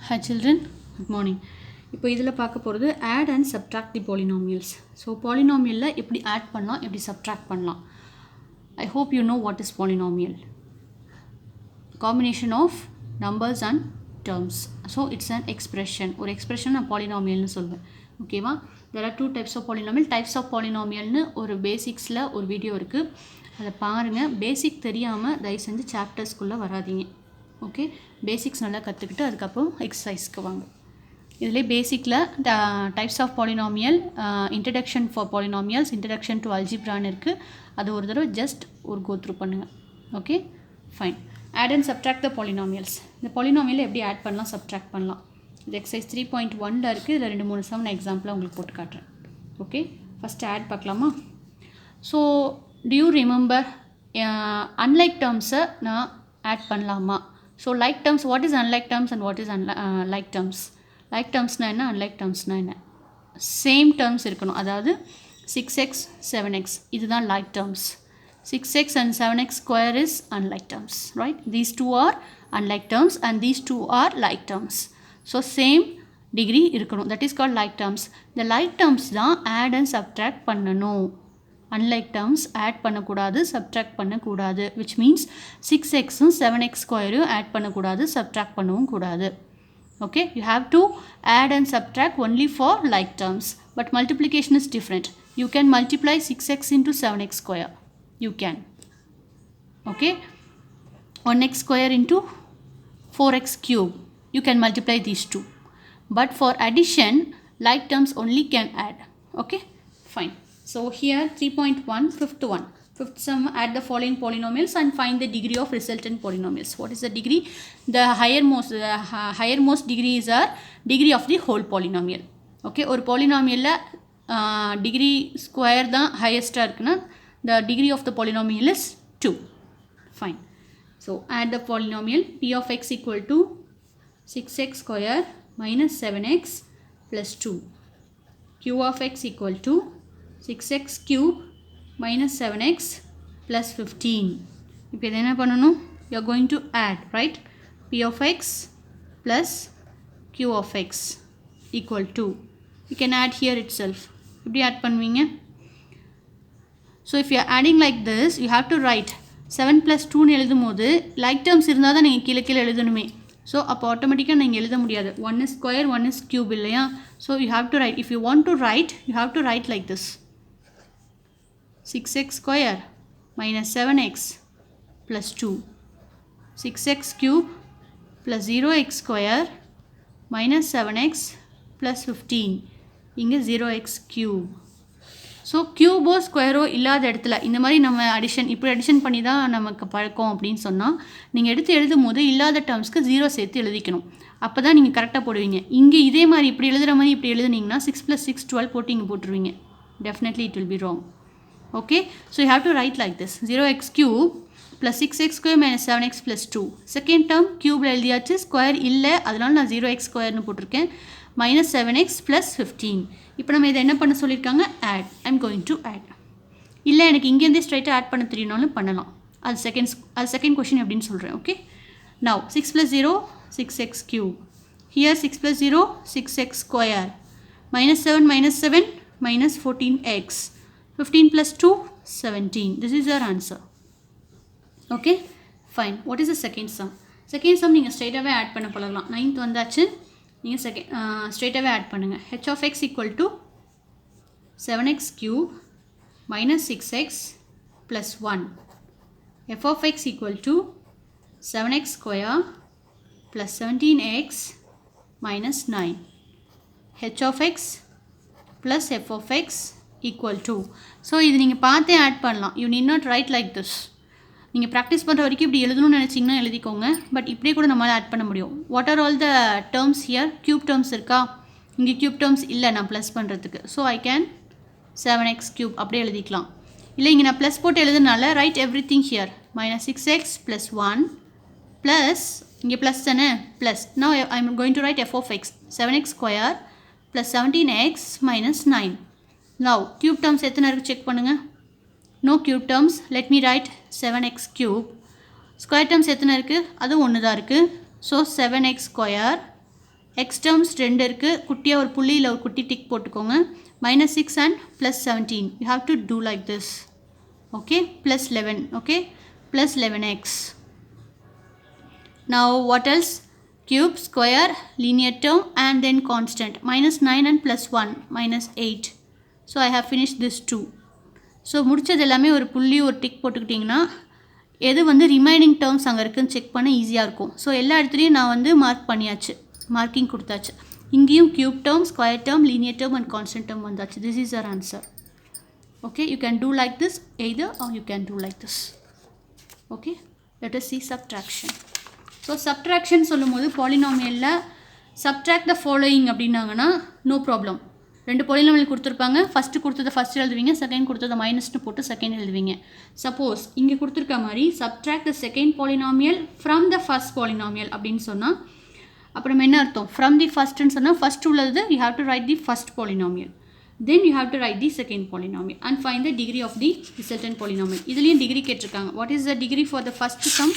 Hi children, good morning. இப்போ இதில் பார்க்க போகிறது add and subtract the polynomials. So polynomial எப்படி add பண்ணலாம், எப்படி subtract பண்ணலாம். I hope you know what is polynomial. Combination of numbers and terms. So it's an expression. ஒரு expression நான் polynomialனு சொல்வேன். ஓகேவா? There are two types of polynomial. Types of polynomialனு ஒரு பேசிக்ஸில் ஒரு வீடியோ இருக்குது. அதை பாருங்கள். பேசிக் தெரியாமல் தயவு செஞ்சு சாப்டர்ஸ்குள்ளே வராதிங்க. ஓகே, பேசிக்ஸ் நல்லா கற்றுக்கிட்டு அதுக்கப்புறம் எக்ஸசைஸ்க்கு வாங்க. இதில் பேசிக்கில் types of polynomial, introduction for polynomials, introduction to அல்ஜிப்ரான்னு இருக்குது. அது ஒரு தடவை ஜஸ்ட் ஒரு கோ த்ரூ பண்ணுங்கள். Okay, fine. Add and subtract the polynomials. இந்த பாலினாமியல் எப்படி ஆட் பண்ணலாம், சப்ட்ராக்ட் பண்ணலாம். இது எக்ஸசைஸ் 3.1 இருக்குது. இதில் 2-3 சம் நான் எக்ஸாம்பிளாக உங்களுக்கு போட்டு காட்டுறேன். ஓகே, ஃபஸ்ட்டு ஆட் பார்க்கலாமா? So do you remember unlike terms-ஐ நான் ஆட் பண்ணலாமா? So like terms, what is unlike terms and what is like terms? Like terms na enna, unlike terms na enna? Same terms irukano, adhaadu 6x 7x idhaan like terms. 6x and 7x square is unlike terms, right? These two are unlike terms and these two are like terms. So same degree irukano, that is called like terms. The like terms dhaan add and subtract பண்ணனும். Unlike terms add பண்ணக்கூடாது, subtract பண்ணக்கூடாது, which means 6x and 7x square add பண்ணக்கூடாது, subtract பண்ணவும் கூடாது. Okay, you have to add and subtract only for like terms, but multiplication is different. You can multiply 6x into 7x square. You can. Okay, 1x square into 4x cube. You can multiply these two. But for addition, like terms only can add. Okay, fine. So here 3.1, fifth one. Fifth sum, add the following polynomials and find the degree of resultant polynomials. What is the degree? The highermost degree is our degree of the whole polynomial. Okay, or polynomial degree square the highest irukna, the degree of the polynomial is 2. Fine. So add the polynomial p of x equal to 6x square minus 7x plus 2. q of x equal to 6x cube minus 7x plus 15. இப்போ இது என்ன பண்ணணும்? You are going to add, right? p of x plus q of x equal to. You can add here itself. எப்படி add பண்ணுவீங்க? So if you are adding like this, you have to write 7 plus 2 எழுதும் போது like terms இருந்தால் தான் நீங்கள் கீழே கீழே எழுதணுமே. So அப்போ ஆட்டோமேட்டிக்காக நீங்கள் எழுத முடியாது. 1 is square, 1 is cube இல்லையா? So you have to write. If you want to write, you have to write like this. 6x square minus 7x plus 2. 6x cube plus 0x square minus 7x plus 15. இங்கே 0x cube. So க்யூபோ ஸ்கொயரோ இல்லாத இடத்துல இந்த மாதிரி நம்ம இப்படி addition பண்ணி தான் நமக்கு பழக்கம் அப்படின்னு சொன்னால் நீங்கள் எடுத்து எழுதும் போது இல்லாத டேர்ம்ஸ்க்கு 0 சேர்த்து எழுதிக்கணும். அப்போ தான் நீங்கள் கரெக்டாக போடுவீங்க. இங்கே இதே மாதிரி இப்படி எழுதுகிற மாதிரி இப்படி எழுதுனீங்கன்னா 6 + 6 12 போட்டு இங்கே போட்டுருவீங்க. Definitely it will be wrong. Okay, so you have to write like this. 0x cube plus 6x square minus 7x plus 2. Second term cube எழுதியாச்சு, ஸ்கொயர் இல்லை, அதனால நான் 0x ஸ்கொயர்னு போட்டிருக்கேன். minus 7x plus 15. இப்போ நம்ம இதை என்ன பண்ண சொல்லியிருக்காங்க? add. I'm going to add. இல்லை எனக்கு இங்கேருந்தே ஸ்ட்ரைட்டாக ஆட் பண்ண தெரியணும்னு பண்ணலாம். அது செகண்ட் கொஷின் எப்படின்னு சொல்கிறேன். Okay, now 6 plus 0 6x cube. Here 6 plus 0 6x square. minus 7 minus 14x. 15 plus 2 17. This is your answer. Okay, fine. What is the second sum? Second sum நீங்கள் ஸ்ட்ரைட்டாகவே ஆட் பண்ண பழகலாம். 9th வந்தாச்சு, நீங்கள் ஸ்ட்ரைட்டாகவே ஆட் பண்ணுங்கள். h of x equal to 7x cube minus 6x plus 1. f of x equal to 7x square plus 17x minus 9. h of x plus f of x equal to. So இது நீங்கள் பார்த்தே add பண்ணலாம். You need not right like this. நீங்கள் practice பண்ணுற வரைக்கும் இப்படி எழுதணும்னு நினச்சிங்கன்னா எழுதிக்கோங்க. பட் இப்படியே கூட நம்மளால் ஆட் பண்ண முடியும். What are all the terms here? Cube terms இருக்கா? இங்கே க்யூப் டேர்ம்ஸ் இல்லை நான் ப்ளஸ் பண்ணுறதுக்கு. So I can 7x cube அப்படியே எழுதிக்கலாம். இல்லை இங்கே நான் ப்ளஸ் போட்டு எழுதுனால write everything here. minus 6x plus 1 plus இங்கே ப்ளஸ் தானே plus. now I am going to write f of x 7x square plus 17x minus 9. Now cube terms எத்தனை இருக்கு செக் பண்ணுங்க. No cube terms. Let me write 7x cube. Square terms எத்தனை இருக்கு? அது ஒன்று தான் இருக்கு. So 7x square X terms 2 இருக்குது, குட்டியாக ஒரு புள்ளியில் ஒரு குட்டி டிக் போட்டுக்கோங்க. -6 and +17. You have to do like this. Okay, +11. Okay, +11x. Now what else? Cube, square, linear term and then constant. -9 and +1, -8. So I have finished this 2. So முடித்தது எல்லாமே ஒரு புள்ளி ஒரு டிக் போட்டுக்கிட்டிங்கன்னா எது வந்து ரிமைனிங் டேர்ம்ஸ் அங்கே இருக்குதுன்னு check பண்ண ஈஸியாக இருக்கும். ஸோ எல்லா இடத்துலையும் நான் வந்து மார்க் பண்ணியாச்சு, மார்க்கிங் கொடுத்தாச்சு. இங்கேயும் cube term, square term, linear term and constant term வந்தாச்சு. This is our answer. Okay, you can do like this either or you can do like this. Okay, let us see subtraction. ஸோ subtraction சொல்லும் போது பாலினாமியலில் subtract the following அப்படின்னாங்கன்னா no problem. 2 polynomial கொடுத்துருப்பாங்க, first கொடுத்ததை first எழுதுவீங்க, second கொடுத்ததை மைனஸ்னு போட்டு செகண்ட் எழுதுவீங்க. சப்போஸ் இங்கே கொடுத்துருக்க மாதிரி subtract the second polynomial from the first polynomial அப்படின்னு சொன்னால் அப்புறம் என்ன அர்த்தம்? ஃப்ரம் தி ஃபஸ்ட்டுன்னு சொன்னால் ஃபஸ்ட் உள்ளது you have to right the first polynomial, then you have to write the second polynomial and find the degree of the resultant polynomial. இதுலேயும் degree கேட்டிருக்காங்க. what is the degree for the first sum?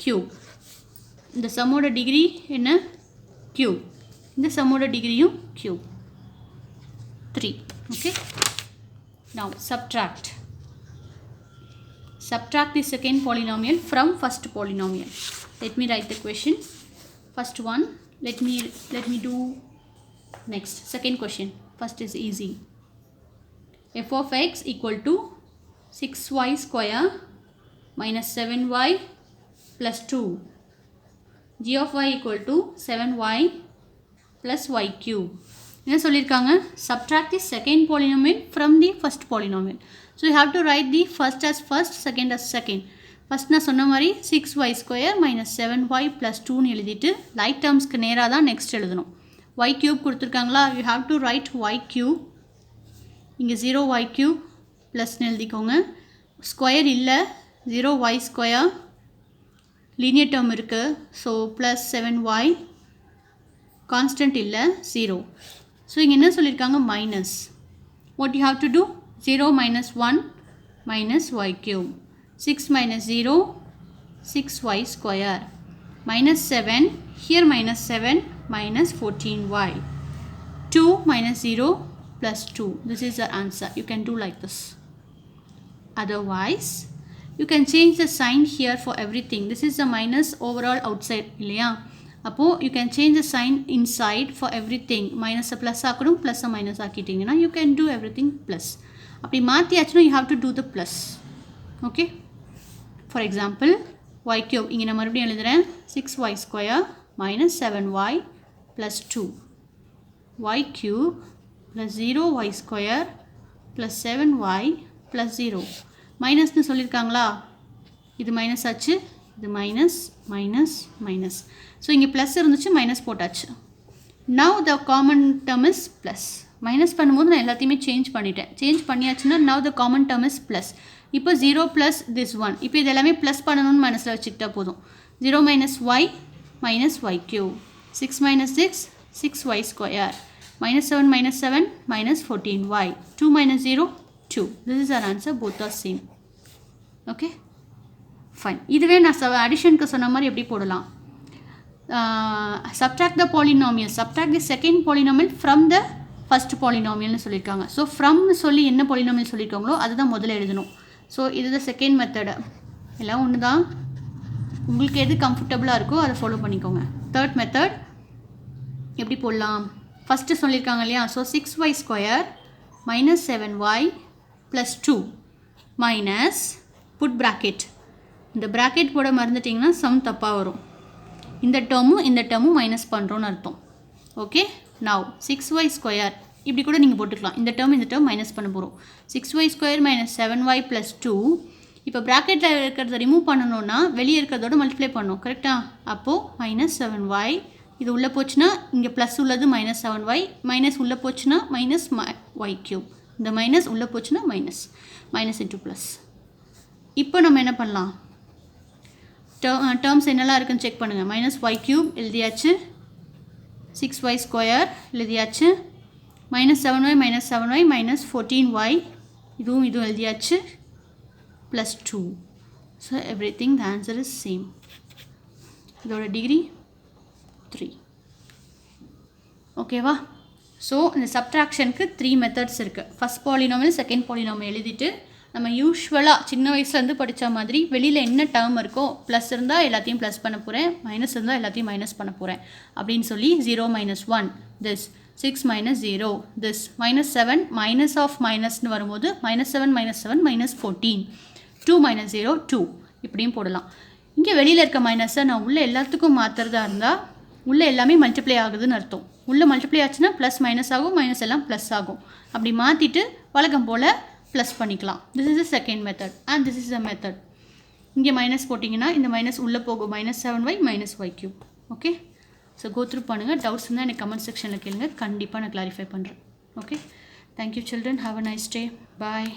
cube. இந்த சம்மோட degree என்ன? cube. இந்த சம்மோட டிகிரியும் cube. 3. okay, now subtract the second polynomial from first polynomial. Let me write the question. First one, let me do next. Second question. First is easy. f of x equal to 6y square minus 7y plus 2. g of y equal to 7y plus y cube. என்ன சொல்லியிருக்காங்க? Subtract the second polynomial from the first polynomial. So you have to write the first as first, second as second. First நான் சொன்ன மாதிரி 6y square minus 7y plus 2ன்னு எழுதிட்டு light டேர்ம்ஸ்க்கு நேராக தான் next எழுதணும். y cube கொடுத்துருக்காங்களா? you have to write y cube. இங்கே 0y cube ப்ளஸ்ன்னு எழுதிக்கோங்க. ஸ்கொயர் இல்லை, 0y ஸ்கொயர், லீனியர் டேர்ம் இருக்குது, ஸோ ப்ளஸ் 7y, கான்ஸ்டன்ட் இல்லை 0. ஸோ இங்கே என்ன சொல்லியிருக்காங்க? Minus. what you have to do? 0 minus 1 minus y cube. 6 minus 0, 6y square. Minus 7, here minus 7, minus 14y. 2 minus 0 plus 2. This is the answer. You can do like this. Otherwise, you can change the sign here for everything. This is the minus overall outside. Appo you can change the sign inside for everything. Minus a plus ஆக்கணும், plus a minus ஆக்கிட்டீங்கன்னா you can do everything plus. அப்படி மாற்றியாச்சுன்னா you have to do the plus. Okay. For example, y cube. இங்கே நான் மறுபடியும் எழுதுகிறேன். 6y square minus 7y plus 2. y cube plus 0y square plus 7y plus 0. மைனஸ்னு சொல்லியிருக்காங்களா? இது minus ஆச்சு, இது minus minus minus. So இங்கே ப்ளஸ் இருந்துச்சு, மைனஸ் போட்டாச்சு. now the common term is plus. Minus பண்ணும்போது நான் எல்லாத்தையுமே சேஞ்ச் பண்ணிட்டேன். சேஞ்ச் பண்ணியாச்சுன்னா now the common term is plus. இப்போ 0 ப்ளஸ் this 1. இப்போ இது எல்லாமே ப்ளஸ் பண்ணணும்னு மனசில் வச்சுக்கிட்டா போதும். 0 minus y minus y cube. 6 minus 6, 6y square. Minus 7 minus 7 minus 14y. 2 minus 0, 2. This is our answer. Both are same. Okay. Fine. இதுவே நான் அடிஷனுக்கு சொன்ன மாதிரி எப்படி போடலாம்? Subtract the polynomial. Subtract the second polynomial from the first polynomialனு சொல்லியிருக்காங்க. So ஃப்ரம்னு சொல்லி என்ன polynomial சொல்லியிருக்காங்களோ அதுதான் முதல்ல எழுதணும். ஸோ இது தான் செகண்ட் மெத்தடு. எல்லாம் ஒன்று தான், உங்களுக்கு எது கம்ஃபர்டபுளாக இருக்கோ அதை ஃபாலோ பண்ணிக்கோங்க. தேர்ட் மெத்தட் எப்படி போடலாம்? ஃபஸ்ட்டு சொல்லியிருக்காங்க இல்லையா? So 6y square minus 7y plus 2 minus put bracket. இந்த ப்ராக்கெட் போட மறந்துட்டிங்கன்னா சம் தப்பாக வரும். இந்த டேர்மும் மைனஸ் பண்ணுறோன்னு அர்த்தம். ஓகே. now 6y ஸ்கொயர் இப்படி கூட நீங்கள் போட்டுக்கலாம். இந்த டேர்ம் மைனஸ் பண்ண போகிறோம். 6y square minus 7y plus 2. இப்போ ப்ராக்கெட்டில் இருக்கிறத ரிமூவ் பண்ணணுன்னா வெளியே இருக்கிறதோட மல்டிப்ளை பண்ணணும், கரெக்டாக? அப்போது மைனஸ் 7y, இது உள்ளே போச்சுன்னா இங்கே ப்ளஸ் உள்ளது மைனஸ் 7y, மைனஸ் உள்ளே போச்சுன்னா மைனஸ் y க்யூப். இந்த மைனஸ் உள்ளே போச்சுன்னா மைனஸ், மைனஸ் இன்ட்டு ப்ளஸ். இப்போ நம்ம என்ன பண்ணலாம்? டேர்ம்ஸ் என்னெல்லாம் இருக்குன்னு செக் பண்ணுங்கள். மைனஸ் y க்யூப் எழுதியாச்சு, 6y ஸ்கொயர் எழுதியாச்சு, minus 7y minus 14y இதுவும் எழுதியாச்சு, plus 2. So everything, the answer is same. இதோட டிகிரி 3. ஓகேவா? ஸோ இந்த சப்ட்ராக்ஷனுக்கு 3 மெத்தட்ஸ் இருக்குது. ஃபஸ்ட் பாலினாமியல், செகண்ட் பாலினாமியல் எழுதிட்டு நம்ம யூஸ்வலாக சின்ன வயசுலேருந்து படித்த மாதிரி வெளியில் என்ன டேர்ம் இருக்கோ ப்ளஸ் இருந்தால் எல்லாத்தையும் ப்ளஸ் பண்ண போகிறேன், மைனஸ் இருந்தால் எல்லாத்தையும் மைனஸ் பண்ண போகிறேன் அப்படின்னு சொல்லி 0 - 1 திஸ், 6 - 0 திஸ், -7 மைனஸ் ஆஃப் மைனஸ்னு வரும்போது -7 - 7 -14, 2 - 0 2 இப்படியும் போடலாம். இங்கே வெளியில் இருக்க மைனஸை நான் உள்ளே எல்லாத்துக்கும் மாற்றுறதா இருந்தால் உள்ளே எல்லாமே மல்டிப்ளை ஆகுதுன்னு அர்த்தம். உள்ளே மல்டிப்ளை ஆச்சுன்னா ப்ளஸ் மைனஸ் ஆகும், மைனஸ் எல்லாம் ப்ளஸ் ஆகும். அப்படி மாற்றிட்டு வழக்கம் போல் ப்ளஸ் பண்ணிக்கலாம். This is the second method and this is the method. இங்கே மைனஸ் போட்டிங்கன்னா இந்த மைனஸ் உள்ளே போகும், -7y -y³. Okay, so go through பண்ணுங்கள். டவுட்ஸ் இருந்தால் எனக்கு கமெண்ட் செக்ஷனில் கேளுங்க, கண்டிப்பாக நான் கிளாரிஃபை பண்ணுறேன். Okay, thank you children, have a nice day, bye.